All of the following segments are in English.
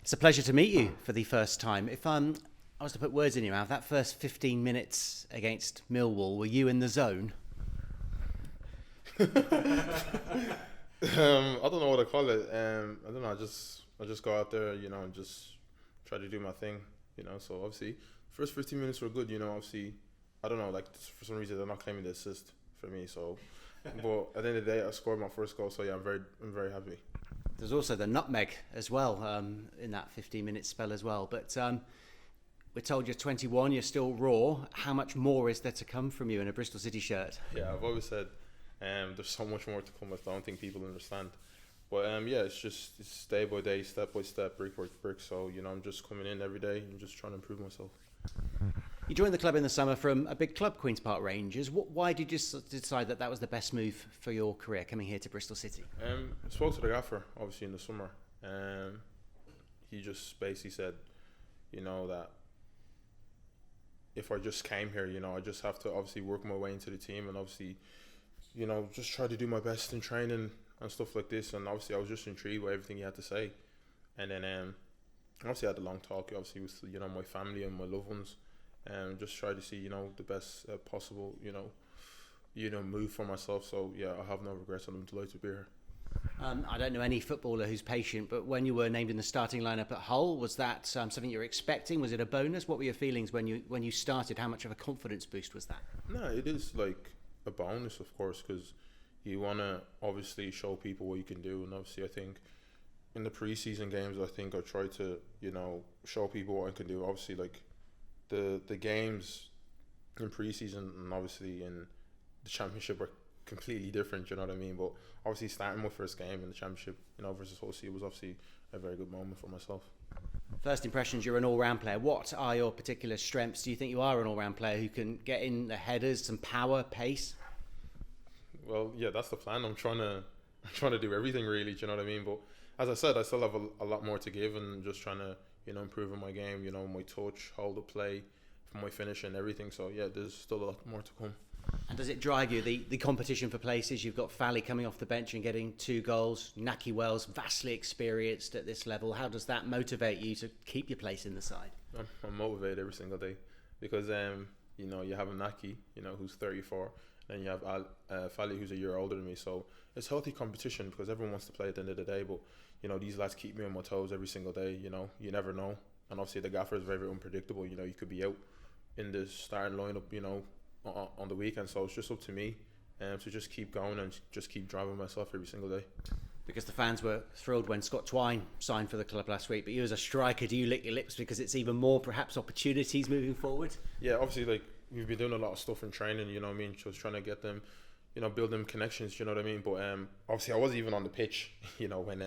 It's a pleasure to meet you for the first time. If I was to put words in your mouth, that first 15 minutes against Millwall, were you in the zone? I don't know what to call it. I don't know. I just go out there, and just try to do my thing, So obviously, first 15 minutes were good, Obviously, I don't know. Like for some reason, they're not claiming the assist for me. So, but at the end of the day, I scored my first goal. So yeah, I'm very happy. There's also the nutmeg as well in that 15-minute spell as well. But we're told you're 21, you're still raw. How much more is there to come from you in a Bristol City shirt? Yeah, I've always said there's so much more to come. I don't think people understand. But it's day by day, step by step, brick by brick. So I'm just coming in every day and just trying to improve myself. You joined the club in the summer from a big club, Queen's Park Rangers. Why did you decide that was the best move for your career, coming here to Bristol City? I spoke to the gaffer, obviously, in the summer. He just basically said, that if I just came here, I just have to obviously work my way into the team and obviously, just try to do my best in training and stuff like this. And obviously I was just intrigued by everything he had to say. And then obviously I had a long talk, obviously, with, my family and my loved ones. Just try to see, the best possible, move for myself. So yeah, I have no regrets, and I'm delighted to be here. I don't know any footballer who's patient, but when you were named in the starting lineup at Hull, was that something you were expecting? Was it a bonus? What were your feelings when you started? How much of a confidence boost was that? No, it is like a bonus, of course, because you want to obviously show people what you can do, and obviously I think in the pre-season games, I think I tried to, show people what I can do. Obviously, like the games in pre-season and obviously in the championship are completely different, you know what I mean? But obviously starting my first game in the championship, versus Hull City was obviously a very good moment for myself. First impressions, you're an all-round player. What are your particular strengths? Do you think you are an all-round player who can get in the headers, some power, pace? Well, yeah, that's the plan. I'm trying to do everything really, do you know what I mean? But as I said, I still have a lot more to give, and just trying to, improve in my game, my touch, hold up play, for my finish and everything. So yeah, there's still a lot more to come. And does it drive you, the competition for places? You've got Fally coming off the bench and getting 2 goals. Naki Wells, vastly experienced at this level. How does that motivate you to keep your place in the side? I'm motivated every single day because, you have a Naki, who's 34. Then you have Fally, who's a year older than me. So it's healthy competition because everyone wants to play at the end of the day. But, these lads keep me on my toes every single day. You never know. And obviously the gaffer is very, very unpredictable. You could be out in the starting lineup, on the weekend. So it's just up to me to just keep going and just keep driving myself every single day. Because the fans were thrilled when Scott Twine signed for the club last week. But you as a striker, do you lick your lips because it's even more perhaps opportunities moving forward? Yeah, obviously, like, we've been doing a lot of stuff in training, you know what I mean? Just trying to get them, build them connections, you know what I mean? But obviously I wasn't even on the pitch, when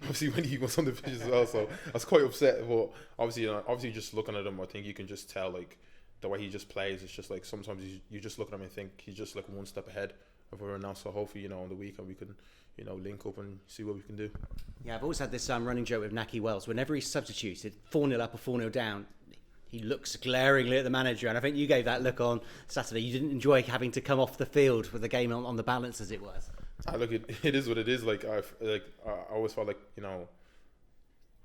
obviously when he was on the pitch as well. So I was quite upset. But obviously just looking at him, I think you can just tell, like, the way he just plays. It's just like sometimes you just look at him and think he's just like one step ahead of everyone else. So hopefully, on the weekend we can, link up and see what we can do. Yeah, I've always had this running joke with Naki Wells. Whenever he's substituted, 4-0 up or 4-0 down, he looks glaringly at the manager, and I think you gave that look on Saturday. You didn't enjoy having to come off the field with the game on the balance as it was. Look, it is what it is. Like I always felt like,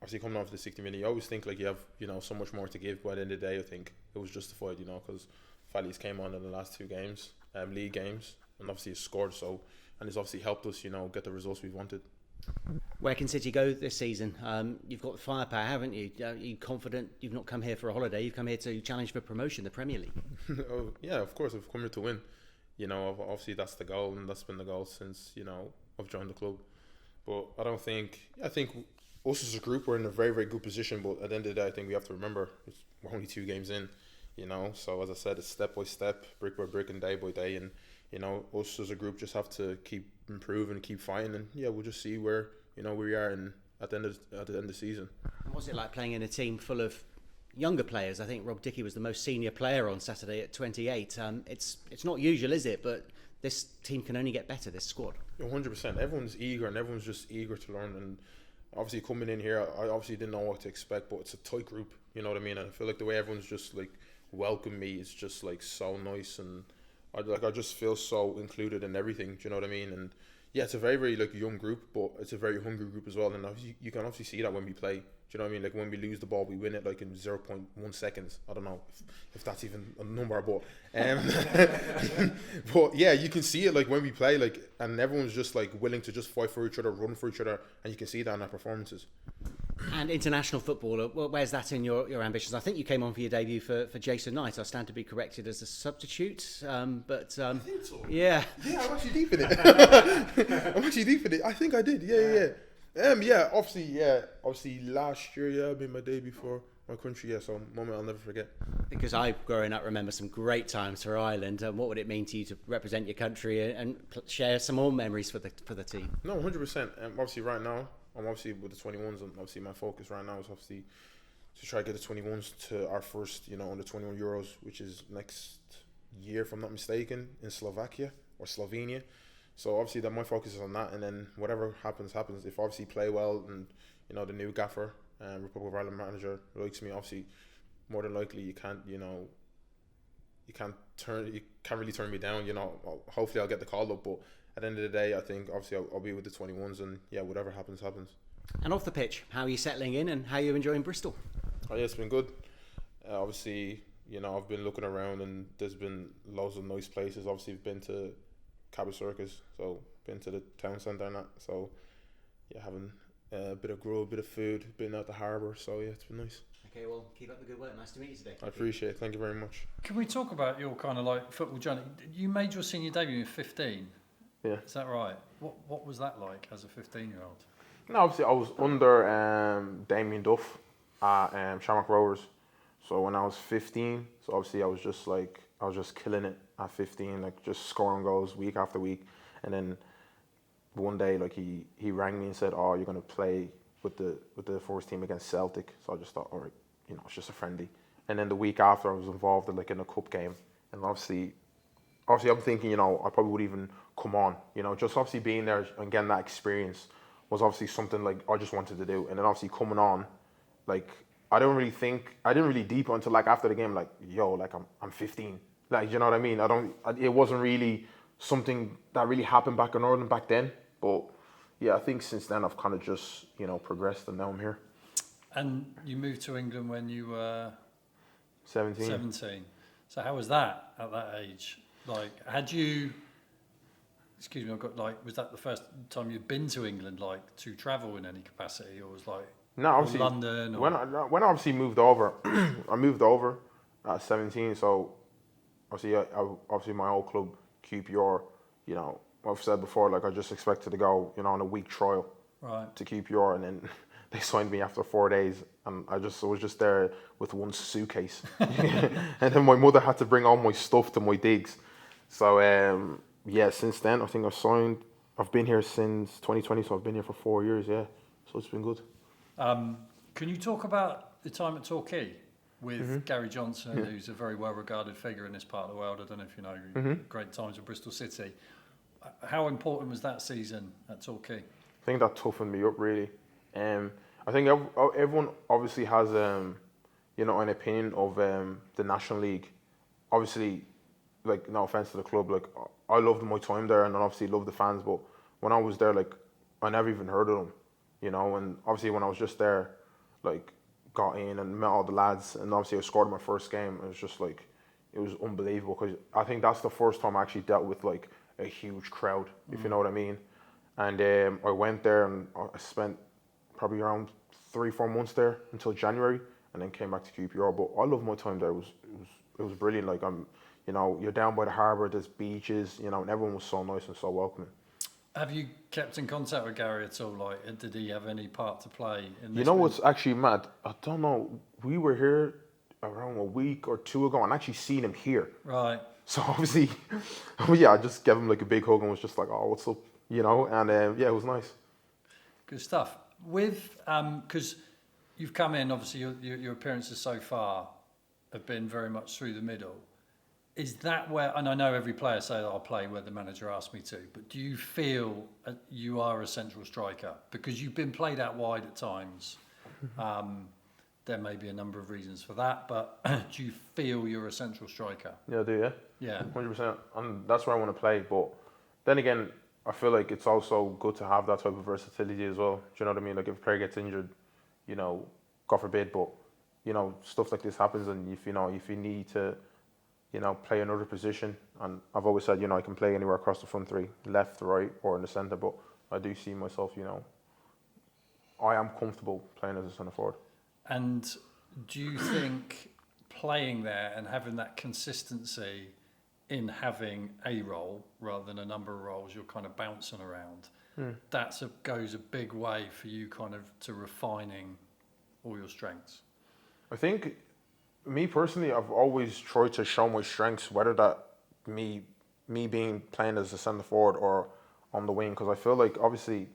obviously coming off the 60-minute, you always think like you have, so much more to give. But at the end of the day, I think it was justified, because Fally's came on in the last 2 games, league games, and obviously he's scored. So, and it's obviously helped us, get the results we wanted. Where can City go this season? You've got the firepower, haven't you? Are you confident? You've not come here for a holiday. You've come here to challenge for promotion, the Premier League. Oh, yeah, of course. I've come here to win. Obviously that's the goal, and that's been the goal since, I've joined the club. But I think us as a group, we're in a very, very good position. But at the end of the day, I think we have to remember we're only 2 games in, So as I said, it's step by step, brick by brick, and day by day. And us as a group just have to keep improving, keep fighting, and yeah, we'll just see where we are at the end of the season. And what's it like playing in a team full of younger players? I think Rob Dickie was the most senior player on Saturday at 28. It's not usual, is it? But this team can only get better. This squad. 100%. Everyone's eager, and everyone's just eager to learn. And obviously coming in here, I obviously didn't know what to expect, but it's a tight group. You know what I mean? And I feel like the way everyone's just like welcome me is just like so nice, and I just feel so included in everything. Do you know what I mean? And yeah, it's a very, very like young group, but it's a very hungry group as well. And you can obviously see that when we play. Do you know what I mean? Like when we lose the ball, we win it like in 0.1 seconds. I don't know if that's even a number, but but yeah, you can see it like when we play, like, and everyone's just like willing to just fight for each other, run for each other, and you can see that in our performances. And international football, where's that in your ambitions? I think you came on for your debut for Jason Knight. I stand to be corrected as a substitute, but I think so. Yeah, I'm actually deep in it. I think I did. Yeah. Obviously last year, I made my debut for my country. Yeah, so a moment I'll never forget. Because I, growing up, remember some great times for Ireland. What would it mean to you to represent your country and share some more memories for the team? No, 100%. Obviously, right now, I'm obviously with the 21s, and obviously my focus right now is obviously to try to get the 21s to our first, under 21 Euros, which is next year, if I'm not mistaken, in Slovakia or Slovenia. So obviously, that my focus is on that, and then whatever happens. If obviously play well, and the new gaffer and Republic of Ireland manager likes me, obviously, more than likely you can't really turn me down. Hopefully I'll get the call up, but at the end of the day, I think obviously I'll be with the 21s, and yeah, whatever happens. And off the pitch, how are you settling in, and how are you enjoying Bristol? Oh yeah, it's been good. Obviously, I've been looking around, and there's been loads of nice places. Obviously, I've been to Cabot Circus, so been to the town centre and that. So yeah, having a bit of grub, a bit of food, been out the harbour. So yeah, it's been nice. Okay, well, keep up the good work. Nice to meet you today. I appreciate it. Thank you very much. Can we talk about your kind of like football journey? You made your senior debut in 15. Yeah. Is that right? What was that like as a 15-year-old? No, obviously I was under Damien Duff at Shamrock Rovers. So when I was 15, so obviously I was just killing it at 15, like just scoring goals week after week. And then one day, like he rang me and said, "Oh, you're gonna play with the first team against Celtic." So I just thought, all right, it's just a friendly. And then the week after, I was involved in a cup game, and obviously I'm thinking, I probably would even come on, just obviously being there and getting that experience was obviously something like I just wanted to do. And then obviously coming on, like I didn't really deep until like after the game, like I'm 15, like you know what I mean. It wasn't really something that really happened back in Ireland back then, but yeah, I think since then I've kind of just progressed, and now I'm here. And you moved to England when you were 17. So how was that at that age? Like, was that the first time you'd been to England, like to travel in any capacity, or was like no, obviously London? Or... When I obviously moved over, I moved over at 17. So obviously my old club QPR, I've said before, like I just expected to go, on a week trial, right, to QPR, and then they signed me after 4 days, and I was just there with one suitcase, and then my mother had to bring all my stuff to my digs. So since then I think I've been here since 2020, so I've been here for 4 years. Yeah, so it's been good. Can you talk about the time at Torquay with Gary Johnson, who's a very well-regarded figure in this part of the world? I don't know if you know, great times at Bristol City. How important was that season at Torquay? I think that toughened me up really. I think everyone obviously has an opinion of the National League. Obviously, like no offense to the club, like I loved my time there, and I obviously loved the fans. But when I was there, like I never even heard of them, And obviously when I was just there, like got in and met all the lads, and obviously I scored my first game. It was just like it was unbelievable, because I think that's the first time I actually dealt with like a huge crowd, if you know what I mean. And I went there and I spent probably around 3-4 months there until January, and then came back to QPR. But I loved my time there. It was brilliant. Like you're down by the harbour, there's beaches, and everyone was so nice and so welcoming. Have you kept in contact with Gary at all? Like, did he have any part to play in this? What's actually mad? I don't know. We were here around a week or two ago, and actually seen him here. Right. So obviously, I just gave him like a big hug and was just like, "Oh, what's up?" And it was nice. Good stuff. With because you've come in, obviously your appearances so far have been very much through the middle. Is that where? And I know every player say that I'll play where the manager asked me to, but do you feel you are a central striker because you've been played out wide at times? There may be a number of reasons for that, but do you feel you're a central striker? Yeah, I do. Yeah. Yeah. 100%. And that's where I want to play. But then again, I feel like it's also good to have that type of versatility as well. Do you know what I mean? Like if a player gets injured, God forbid, but you know, stuff like this happens, and if you need to, you know, play another position, and I've always said, you know, I can play anywhere across the front three, left, right, or in the centre, but I do see myself, you know, I am comfortable playing as a centre forward. And do you think playing there and having that consistency in having a role rather than a number of roles you're kind of bouncing around, goes a big way for you kind of to refining all your strengths? I think, me personally, I've always tried to show my strengths, whether that me being playing as a centre forward or on the wing, because I feel like obviously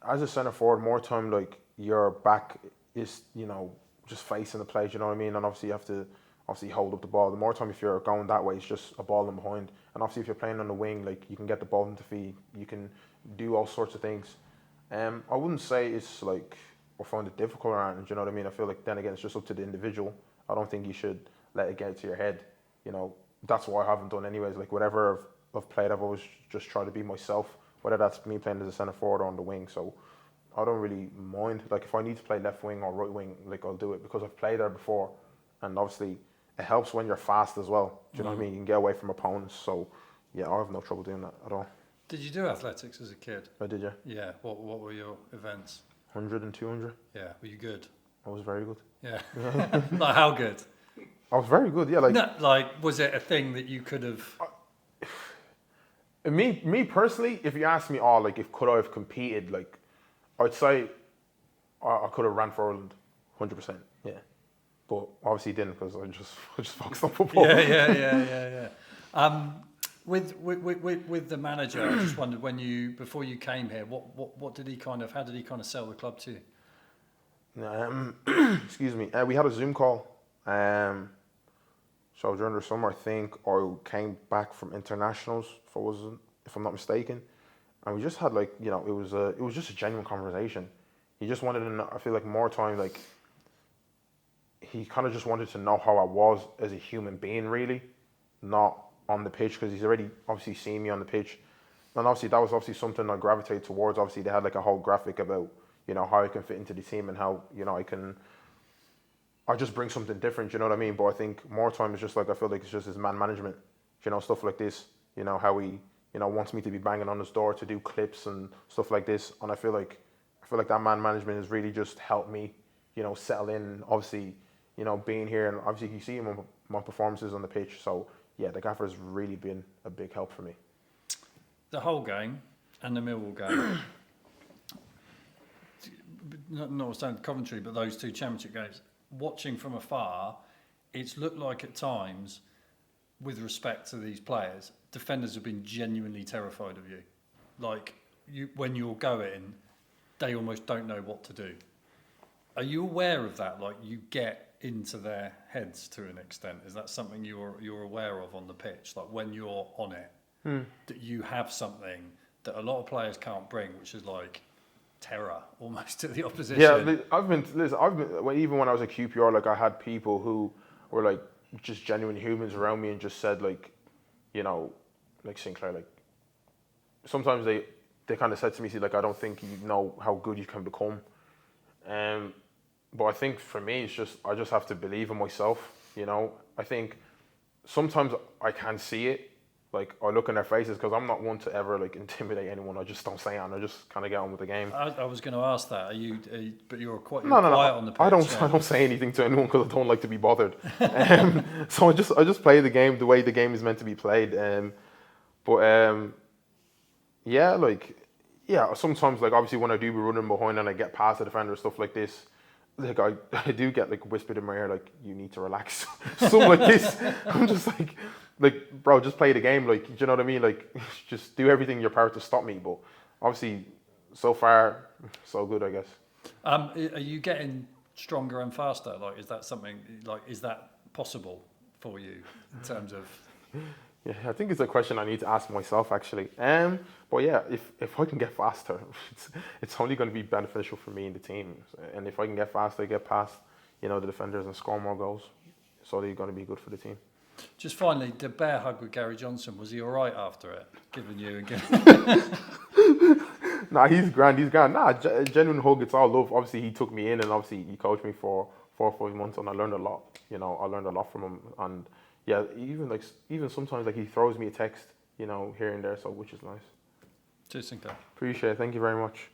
as a centre forward, more time like your back is, you know, just facing the play, you know what I mean? And obviously you have to hold up the ball. The more time if you're going that way, it's just a ball in behind. And obviously if you're playing on the wing, like you can get the ball into feet, you can do all sorts of things. I wouldn't say it's like I find it difficult or anything, do you know what I mean? I feel like then again it's just up to the individual. I don't think you should let it get to your head. You know, that's what I haven't done anyways. Like whatever I've played, I've always just tried to be myself, whether that's me playing as a centre forward or on the wing. So I don't really mind. Like if I need to play left wing or right wing, like I'll do it because I've played there before. And obviously it helps when you're fast as well. Do you know what I mean? You can get away from opponents. So yeah, I have no trouble doing that at all. Did you do athletics as a kid? I did, yeah. Yeah. What were your events? 100 and 200. Yeah. Were you good? I was very good. Yeah. Like how good? I was very good, yeah. Like, no, like was it a thing that you could have? Me personally, if you ask me, like if could I have competed, like I'd say I could have ran for Ireland, 100%. Yeah, but obviously didn't because I just focused on football. Yeah. With the manager, I just wondered before you came here, what did he how did he kind of sell the club to you? Excuse me. We had a Zoom call. So during the summer, I think I came back from internationals, if I'm not mistaken, and we just had like, you know, it was just a genuine conversation. He just wanted to know, I feel like more time, like he kind of just wanted to know how I was as a human being, really, not on the pitch, because he's already obviously seen me on the pitch, and obviously that was obviously something I gravitated towards. Obviously they had like a whole graphic about, you know, how I can fit into the team and how, you know, I just bring something different, you know what I mean? But I think more time is just like, I feel like it's just his man management, you know, stuff like this, you know, how he, you know, wants me to be banging on his door to do clips and stuff like this. And I feel like that man management has really just helped me, you know, settle in, obviously, you know, being here, and obviously you see my performances on the pitch. So yeah, the gaffer has really been a big help for me. The whole game and the Millwall game, notwithstanding Coventry, but those two championship games, watching from afar, it's looked like at times, with respect to these players, defenders have been genuinely terrified of you. Like, when you're going, they almost don't know what to do. Are you aware of that? Like, you get into their heads to an extent. Is that something you're aware of on the pitch? Like, when you're on it, that you have something that a lot of players can't bring, which is like terror almost to the opposition. Yeah, I've been even when I was a QPR, like I had people who were like just genuine humans around me and just said, like, you know, like Sinclair, like sometimes they kind of said to me, see, like, I don't think you know how good you can become. But I think for me, it's just I just have to believe in myself. You know, I think sometimes I can see it. Like, I look in their faces, because I'm not one to ever like intimidate anyone. I just don't say anything. I just kind of get on with the game. I was going to ask that. But you're quiet no, on the pitch. I don't say anything to anyone because I don't like to be bothered. So I just play the game the way the game is meant to be played. Sometimes, like, obviously when I do be running behind and I get past the defender, stuff like this, like I do get like whispered in my ear, like, you need to relax. Something like this. I'm just like, bro, just play the game. Like, do you know what I mean? Like, just do everything in your power to stop me. But obviously, so far, so good, I guess. Are you getting stronger and faster? Like, is that something, like, is that possible for you in terms of? Yeah, I think it's a question I need to ask myself, actually. But yeah, if I can get faster, it's only going to be beneficial for me and the team. And if I can get faster, get past, you know, the defenders and score more goals, it's only going to be good for the team. Just finally, the bear hug with Gary Johnson, was he all right after it? Giving you and giving. Nah, he's grand. He's grand. Nah, genuine hug. It's all love. Obviously, he took me in, and obviously he coached me for 4 or 5 months, and I learned a lot. You know, I learned a lot from him. And yeah, even sometimes like he throws me a text, you know, here and there, so which is nice. Cheers, Sinclair. Appreciate it. Thank you very much.